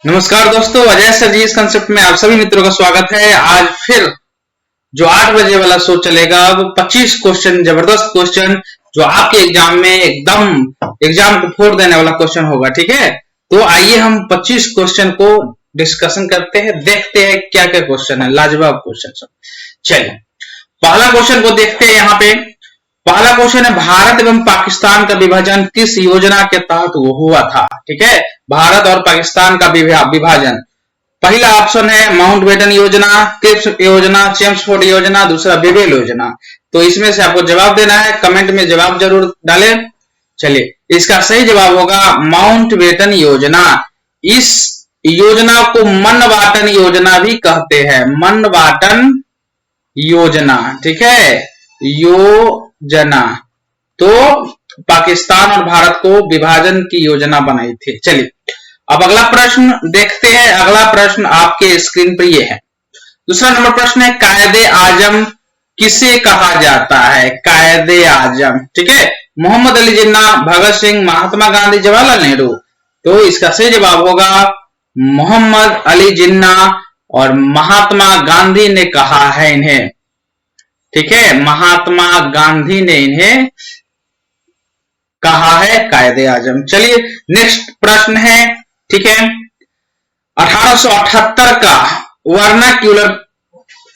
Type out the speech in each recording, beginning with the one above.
नमस्कार दोस्तों, अजय सर जी इस कंसेप्ट में आप सभी मित्रों का स्वागत है। आज फिर जो 8 बजे वाला शो चलेगा वो 25 क्वेश्चन, जबरदस्त क्वेश्चन जो आपके एग्जाम में एकदम एग्जाम को फोड़ देने वाला क्वेश्चन होगा। ठीक है, तो आइए हम 25 क्वेश्चन को डिस्कशन करते हैं, देखते हैं क्या क्या क्वेश्चन है, लाजवाब क्वेश्चन सब। चलिए पहला क्वेश्चन को देखते हैं। यहाँ पे पहला क्वेश्चन है, भारत एवं पाकिस्तान का विभाजन किस योजना के तहत हुआ था? ठीक है, भारत और पाकिस्तान का विभाजन। पहला ऑप्शन है माउंटबेटन योजना, क्रिप्स योजना, चेम्सफोर्ड योजना, दूसरा बेबेल योजना। तो इसमें से आपको जवाब देना है, कमेंट में जवाब जरूर डालें। चलिए इसका सही जवाब होगा माउंटबेटन योजना। इस योजना को मनवाटन योजना भी कहते हैं, मनवाटन योजना। ठीक है, योजना तो पाकिस्तान और भारत को विभाजन की योजना बनाई थी। चलिए अब अगला प्रश्न देखते हैं। अगला प्रश्न आपके स्क्रीन पर ये है। दूसरा नंबर प्रश्न है, कायदे आजम किसे कहा जाता है? कायदे आजम। ठीक है, मोहम्मद अली जिन्ना, भगत सिंह, महात्मा गांधी, जवाहरलाल नेहरू। तो इसका सही जवाब होगा मोहम्मद अली जिन्ना और महात्मा गांधी ने कहा है इन्हें। ठीक है, महात्मा गांधी ने इन्हें कहा है कायदे आजम। चलिए नेक्स्ट प्रश्न है। ठीक है, 1878 का वर्नाक्यूलर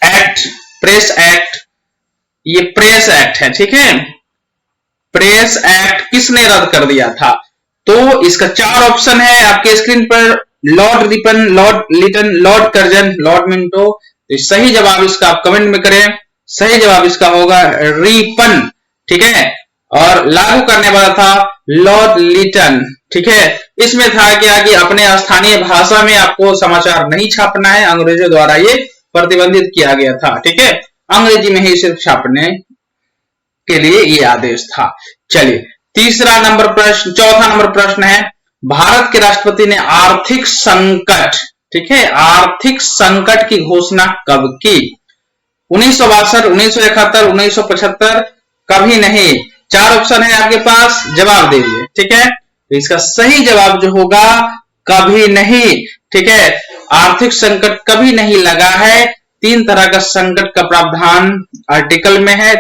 एक्ट, प्रेस एक्ट, ये प्रेस एक्ट है। ठीक है, प्रेस एक्ट किसने रद्द कर दिया था? तो इसका 4 ऑप्शन है आपके स्क्रीन पर। Lord Ripon, lord Lytton, lord Curzon, lord Minto. तो सही जवाब इसका आप कमेंट में करें। सही जवाब इसका होगा रिपन। ठीक है, और लागू करने वाला था लॉर्ड लिटन। ठीक है, इसमें था क्या कि अपने स्थानीय भाषा में आपको समाचार नहीं छापना है, अंग्रेजों द्वारा ये प्रतिबंधित किया गया था। ठीक है, अंग्रेजी में ही सिर्फ छापने के लिए ये आदेश था। चलिए तीसरा नंबर प्रश्न, चौथा नंबर प्रश्न है, भारत के राष्ट्रपति ने आर्थिक संकट, ठीक है, आर्थिक संकट की घोषणा कब की? 1962, 1971, 1975, कभी नहीं। 4 ऑप्शन है आपके पास, जवाब दीजिए। ठीक है, तो इसका सही जवाब जो होगा कभी नहीं। ठीक है, आर्थिक संकट कभी नहीं लगा है। 3 तरह का संकट का प्रावधान आर्टिकल में है,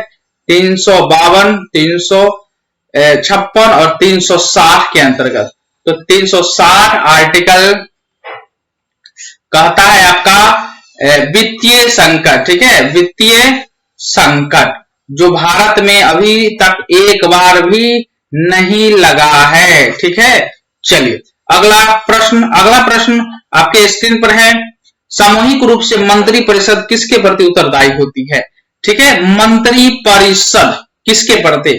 352, 356 और 360 के अंतर्गत। तो 360 आर्टिकल कहता है आपका वित्तीय संकट। ठीक है, वित्तीय संकट जो भारत में अभी तक एक बार भी नहीं लगा है। ठीक है, चलिए अगला प्रश्न आपके स्क्रीन पर है। सामूहिक रूप से मंत्री परिषद किसके प्रति उत्तरदायी होती है? ठीक है, मंत्री परिषद किसके प्रति?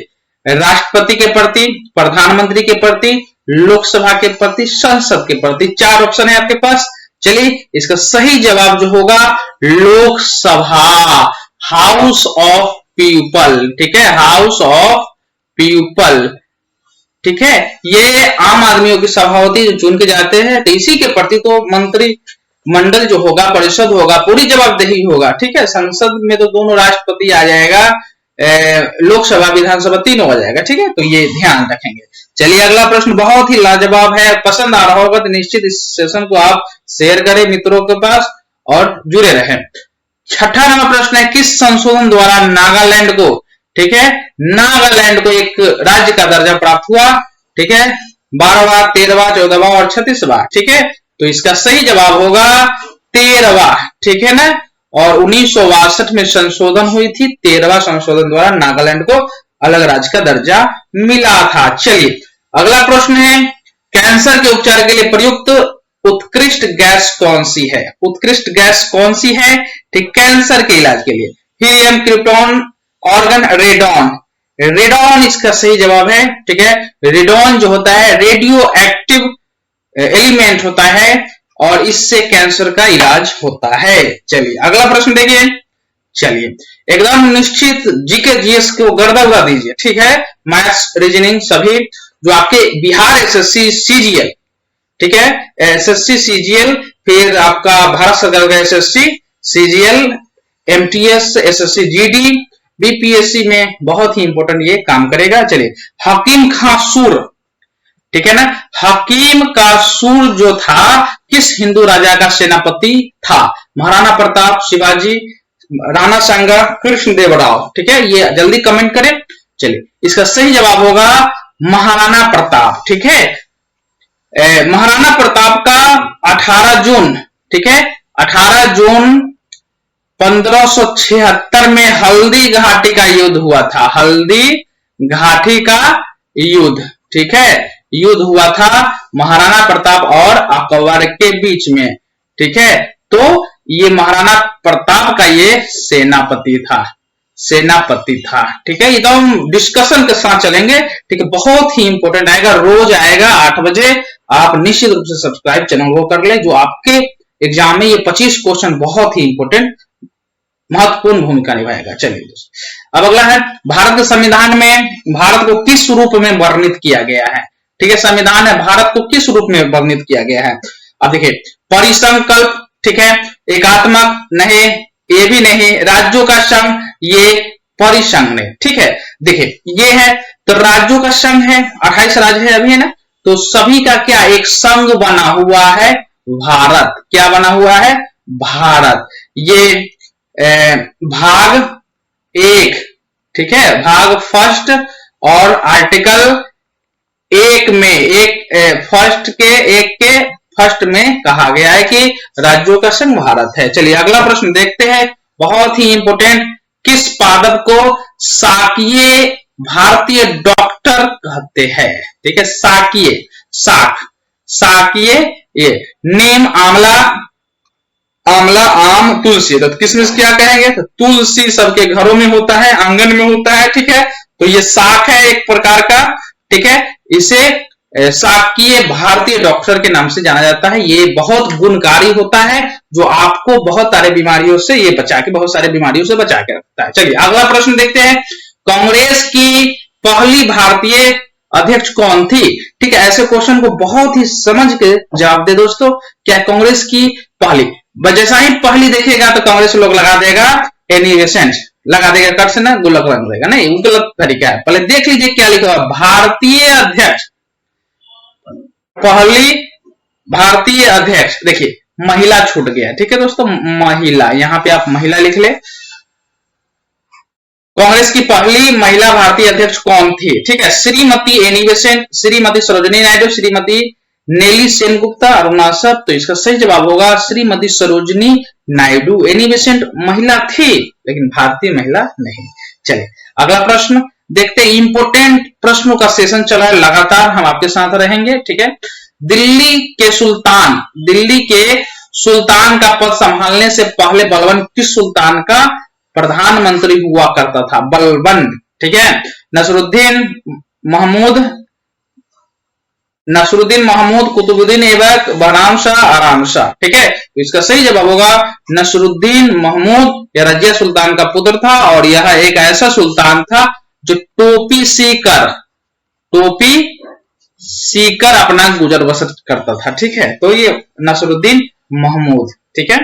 राष्ट्रपति के प्रति, प्रधानमंत्री के प्रति, लोकसभा के प्रति, संसद के प्रति। 4 ऑप्शन है आपके पास। चलिए इसका सही जवाब जो होगा लोकसभा, हाउस ऑफ पीपल। ठीक है, हाउस ऑफ पीपल। ठीक है, ये आम आदमियों की सभा होती है जो चुन के जाते हैं। तो इसी के प्रति तो मंत्री मंडल जो होगा, परिषद होगा, पूरी जवाबदेही होगा। ठीक है, संसद में तो दोनों राष्ट्रपति आ जाएगा, लोकसभा विधानसभा तीनों आ जाएगा। ठीक है, तो ये ध्यान रखेंगे। चलिए अगला प्रश्न बहुत ही लाजवाब है, पसंद आ रहा होगा तो निश्चित इस सेशन को आप शेयर करें मित्रों के पास और जुड़े रहें। 6ठा नंबर प्रश्न है, किस संशोधन द्वारा नागालैंड को, ठीक है, नागालैंड को एक राज्य का दर्जा प्राप्त हुआ? ठीक है, 12वां, 13वां, 14वां और 36वां। ठीक है, तो इसका सही जवाब होगा 13वां। ठीक है ना, और 1962 में संशोधन हुई थी, 13वां संशोधन द्वारा नागालैंड को अलग राज्य का दर्जा मिला था। चलिए अगला प्रश्न है, कैंसर के उपचार के लिए प्रयुक्त उत्कृष्ट गैस कौन सी है? उत्कृष्ट गैस कौन सी है? ठीक, कैंसर के इलाज के लिए helium, krypton, organ, radon. Radon इसका सही जवाब है। ठीक है, रेडॉन जो होता है रेडियो एक्टिव एलिमेंट होता है और इससे कैंसर का इलाज होता है। चलिए अगला प्रश्न देखिए। चलिए एकदम निश्चित जीके जीएस को गर्दा उड़ा दीजिए। ठीक है, मैथ्स, रीजनिंग सभी जो आपके बिहार एसएससी सीजीएल, ठीक है, एसएससी सीजीएल, फिर आपका भारत सरकार का SSC CGL, MTS, SSC GD, BPSC में बहुत ही इंपॉर्टेंट ये काम करेगा। चलिए हकीम खां सुर, ठीक है ना, हकीम का सुर जो था किस हिंदू राजा का सेनापति था? महाराणा प्रताप, शिवाजी, राणा सांगा, कृष्णदेवराव। ठीक है, ये जल्दी कमेंट करें। चलिए, इसका सही जवाब होगा महाराणा प्रताप। ठीक है, महाराणा प्रताप का 18 जून, ठीक है, 18 जून 1576 में हल्दी घाटी का युद्ध हुआ था। हल्दी घाटी का युद्ध, ठीक है, युद्ध हुआ था महाराणा प्रताप और अकबर के बीच में। ठीक है, तो ये महाराणा प्रताप का ये सेनापति था, सेनापति था। ठीक है, एकदम डिस्कशन के साथ चलेंगे। ठीक है, बहुत ही इंपॉर्टेंट आएगा, रोज आएगा 8 बजे। आप निश्चित रूप से सब्सक्राइब चैनल को कर ले, जो आपके एग्जाम में ये 25 क्वेश्चन बहुत ही इंपॉर्टेंट, महत्वपूर्ण भूमिका निभाएगा। चलिए दोस्तों, अब अगला है, भारत के संविधान में भारत को किस रूप में वर्णित किया गया है? ठीक है, संविधान है, भारत को किस रूप में वर्णित किया गया है? अब देखिए, परिसंकल्प, ठीक है, एकात्मक नहीं, ये भी नहीं, राज्यों का संघ, ये परिसंघ नहीं। ठीक है, देखिए ये है, तो राज्यों का संघ है, 28 राज्य है अभी, है ना, तो सभी का क्या एक संघ बना हुआ है, भारत। क्या बना हुआ है? भारत। ये भाग 1, ठीक है, भाग फर्स्ट और आर्टिकल 1 में, एक के फर्स्ट में कहा गया है कि राज्यों का संघ भारत है। चलिए अगला प्रश्न देखते हैं, बहुत ही इंपोर्टेंट, किस पादप को शाकीय भारतीय डॉक्टर कहते हैं? ठीक है, शाकीय, शाकीय, ये नीम, आंवला, आम, तुलसी। तो किसमिस क्या कहेंगे? तो तुलसी सबके घरों में होता है, आंगन में होता है। ठीक है, तो ये शाक है एक प्रकार का। ठीक है, इसे शाकीय भारतीय डॉक्टर के नाम से जाना जाता है। ये बहुत गुणकारी होता है, जो आपको बहुत सारे बीमारियों से ये बचा के, बहुत सारे बीमारियों से बचा के रखता है। चलिए अगला प्रश्न देखते हैं, कांग्रेस की पहली भारतीय अध्यक्ष कौन थी? ठीक है, ऐसे क्वेश्चन को बहुत ही समझ के जवाब दे दोस्तों। क्या कांग्रेस की पहली, जैसा ही पहली देखिएगा तो कांग्रेस लोग लगा देगा एनी बेसेंट, लगा देगा कर से ना, गुल्लक रंग देगा, नहीं, वो गलत तरीका है। पहले देख लीजिए क्या लिखा हुआ, भारतीय अध्यक्ष, पहली भारतीय अध्यक्ष। देखिए महिला छूट गया, ठीक है दोस्तों, महिला, यहां पे आप महिला लिख ले। कांग्रेस की पहली महिला भारतीय अध्यक्ष कौन थी? ठीक है, श्रीमती एनी बेसेंट, श्रीमती सरोजिनी नायडू, श्रीमती नेली सेनगुप्ता, अरुणा सब। तो इसका सही जवाब होगा श्रीमती सरोजिनी नायडू। एनी बेसेंट महिला थी, लेकिन भारतीय महिला नहीं। चलिए अगला प्रश्न देखते हैं, इंपोर्टेंट प्रश्नों का सेशन चल रहा है, लगातार हम आपके साथ रहेंगे। ठीक है, दिल्ली के सुल्तान का पद संभालने से पहले बलबन किस सुल्तान का प्रधानमंत्री हुआ करता था? बलबन। ठीक है, नसरुद्दीन महमूद, कुतुबुद्दीन ऐबक, बहराम शाह, आराम शाह। ठीक है, तो इसका सही जवाब होगा नसरुद्दीन महमूद। यह रजिया सुल्तान का पुत्र था, और यह एक ऐसा सुल्तान था जो टोपी सीकर अपना गुजर बसर करता था। ठीक है, तो ये नसरुद्दीन महमूद। ठीक है,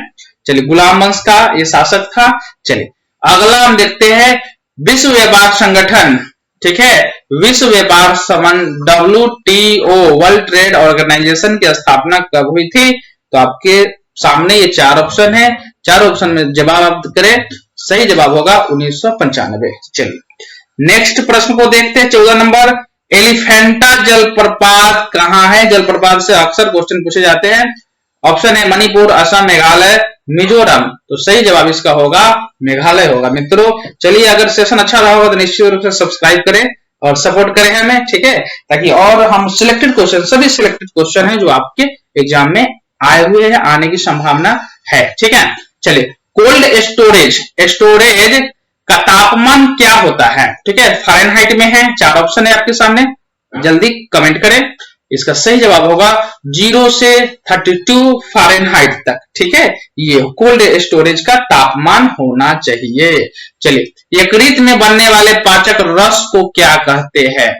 चलिए गुलाम वंश का ये शासक था। चलिए अगला हम देखते हैं, विश्व व्यापार संगठन। ठीक है, विश्व व्यापार संबंध WTO, वर्ल्ड ट्रेड ऑर्गेनाइजेशन की स्थापना कब हुई थी? तो आपके सामने ये 4 ऑप्शन है, 4 ऑप्शन में जवाब आप करें, सही जवाब होगा 1995। चलिए नेक्स्ट प्रश्न को देखते हैं, 14 नंबर, एलिफेंटा जलप्रपात कहां है? जलप्रपात से अक्सर क्वेश्चन पूछे जाते हैं। ऑप्शन है मणिपुर, असम, मेघालय, मिजोरम। तो सही जवाब इसका होगा मेघालय होगा। मित्रों चलिए, अगर सेशन अच्छा रहा होगा तो निश्चित रूप से सब्सक्राइब करें और सपोर्ट करें हमें। ठीक है, ताकि और हम सिलेक्टेड क्वेश्चन, सभी सिलेक्टेड क्वेश्चन है जो आपके एग्जाम में आए हुए हैं, आने की संभावना है। ठीक है, चलिए कोल्ड स्टोरेज का तापमान क्या होता है? ठीक है, फ़ारेनहाइट में है। 4 ऑप्शन है आपके सामने, जल्दी कमेंट करें। इसका सही जवाब होगा 0 से 32 फ़ारेनहाइट तक। ठीक है, ये कोल्ड स्टोरेज का तापमान होना चाहिए। चलिए, यकृत में बनने वाले पाचक रस को क्या कहते हैं?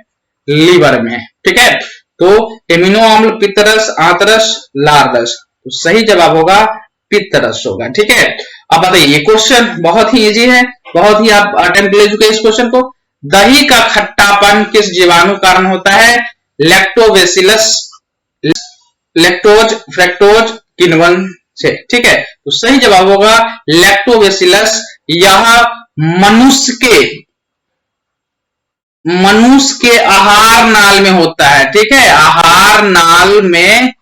लीवर में। ठीक है, तो एमिनो अम्ल, पित्तरस, आंतरस, लार रस। तो सही जवाब होगा पित्तरस होगा। ठीक है, अब बताइए, ये क्वेश्चन बहुत ही इजी है, बहुत ही आप अटेम्प्ट ले चुके इस क्वेश्चन को। दही का खट्टापन किस जीवाणु कारण होता है? लैक्टोबैसिलस, लैक्टोज, फ्रैक्टोज, किण्वन से, ठीक है। तो सही जवाब होगा लैक्टोबैसिलस। यह मनुष्य के आहार नाल में होता है, ठीक है, आहार नाल में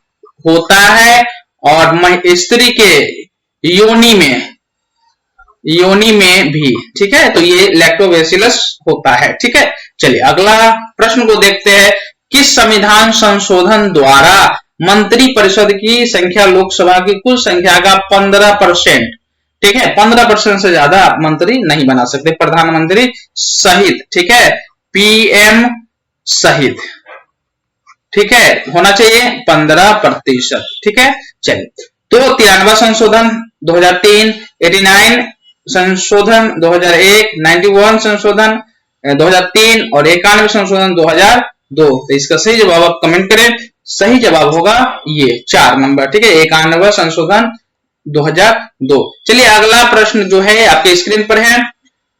होता है, और स्त्री के योनि में भी, ठीक है। तो ये लैक्टोबैसिलस होता है, ठीक है। चलिए अगला प्रश्न को देखते हैं। किस संविधान संशोधन द्वारा मंत्री परिषद की संख्या लोकसभा की कुल संख्या का 15%, ठीक है, 15% से ज्यादा आप मंत्री नहीं बना सकते, प्रधानमंत्री सहित, ठीक है, पीएम सहित, ठीक है, होना चाहिए 15%, ठीक है। चलिए तो 93 संशोधन 2003, 89 संशोधन 2001, 91 संशोधन 2003 और 91 संशोधन 2002। तो इसका सही जवाब आप कमेंट करें। सही जवाब होगा ये 4 नंबर, ठीक है, 91 संशोधन 2002। चलिए अगला प्रश्न जो है आपके स्क्रीन पर है,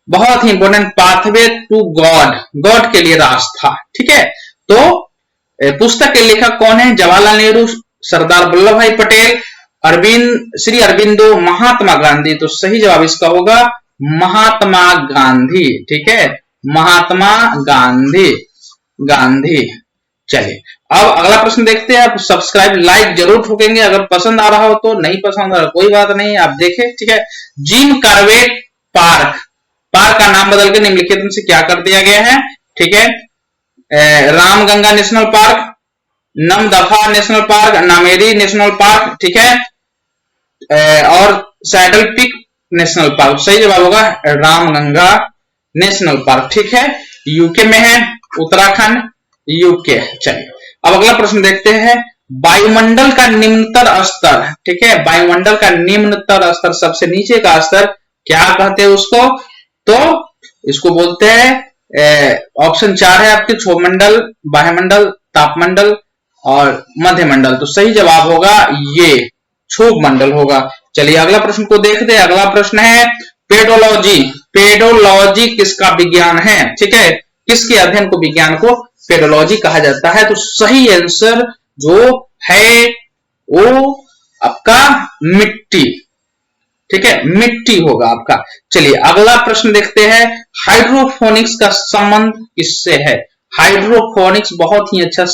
बहुत ही इंपॉर्टेंट, पाथवे टू गॉड के लिए रास्ता, ठीक है। तो पुस्तक के लेखक कौन है? जवाहरलाल नेहरू, सरदार वल्लभ भाई पटेल, श्री अरविंदो, महात्मा गांधी। तो सही जवाब इसका होगा महात्मा गांधी, ठीक है, महात्मा गांधी। चलिए अब अगला प्रश्न देखते हैं। आप सब्सक्राइब लाइक जरूर ठोकेंगे, अगर पसंद आ रहा हो तो, नहीं पसंद आ रहा कोई बात नहीं, आप देखें, ठीक है। जिम कार्बेट पार्क का नाम बदल के निम्नलिखित में से क्या कर दिया गया है, ठीक है। Ramganga national park, Namdapha national park, Nameri national park, ठीक है, और सैडल पिक नेशनल पार्क। सही जवाब होगा रामगंगा नेशनल पार्क, ठीक है, यूके में है, उत्तराखंड यूके। चलिए अब अगला प्रश्न देखते हैं। वायुमंडल का निम्नतर स्तर, ठीक है, वायुमंडल का निम्नतर स्तर, सबसे नीचे का स्तर क्या कहते हैं उसको? तो इसको बोलते हैं, ऑप्शन 4 है आपके, क्षोभमंडल, वायुमंडल, तापमंडल और मध्यमंडल। तो सही जवाब होगा ये क्षोभमंडल होगा। चलिए अगला प्रश्न को देखते हैं। अगला प्रश्न है पेडोलॉजी किसका विज्ञान है, ठीक है, किसके अध्ययन को, विज्ञान को पेडोलॉजी कहा जाता है? तो सही आंसर जो है वो आपका मिट्टी, ठीक है, मिट्टी होगा आपका। चलिए अगला प्रश्न देखते हैं। हाइड्रोफोनिक्स का संबंध किससे है? हाइड्रोफोनिक्स बहुत ही अच्छा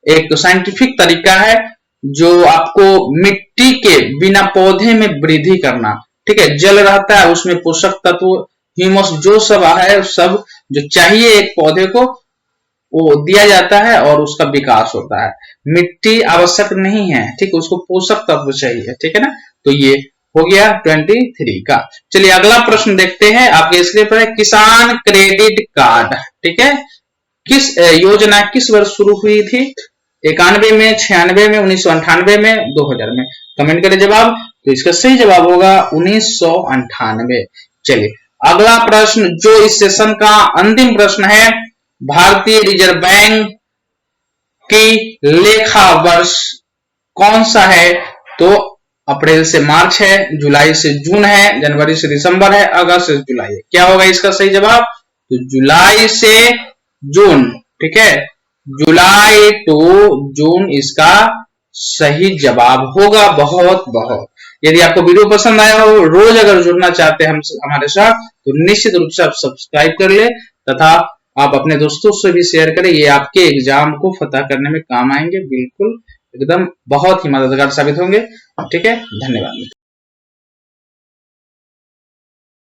एक साइंटिफिक तरीका है जो आपको मिट्टी के बिना पौधे में वृद्धि करना, ठीक है, जल रहता है उसमें, पोषक तत्व, ह्यूमस जो सब है, सब जो चाहिए एक पौधे को वो दिया जाता है और उसका विकास होता है। मिट्टी आवश्यक नहीं है, ठीक है, उसको पोषक तत्व चाहिए, ठीक है ना। तो ये हो गया 23 का। चलिए अगला प्रश्न देखते हैं। आपके स्क्रीन पर है किसान क्रेडिट कार्ड, ठीक है, किस योजना किस वर्ष शुरू हुई थी? 91 में, 96 में, 1998 में, 2000 में। कमेंट करें जवाब। तो इसका सही जवाब होगा 1998। चलिए अगला प्रश्न जो इस सेशन का अंतिम प्रश्न है, भारतीय रिजर्व बैंक की लेखा वर्ष कौन सा है? तो अप्रैल से मार्च है, जुलाई से जून है, जनवरी से दिसंबर है, अगस्त से जुलाई है। क्या होगा इसका सही जवाब? तो जुलाई से जून, ठीक है, जुलाई टू जून इसका सही जवाब होगा। बहुत बहुत यदि आपको वीडियो पसंद आया हो, रोज अगर जुड़ना चाहते हैं हम हमारे साथ, तो निश्चित रूप से आप सब्सक्राइब कर ले तथा आप अपने दोस्तों से भी शेयर करें। ये आपके एग्जाम को फतह करने में काम आएंगे, बिल्कुल एकदम बहुत ही मददगार साबित होंगे, ठीक है। धन्यवाद।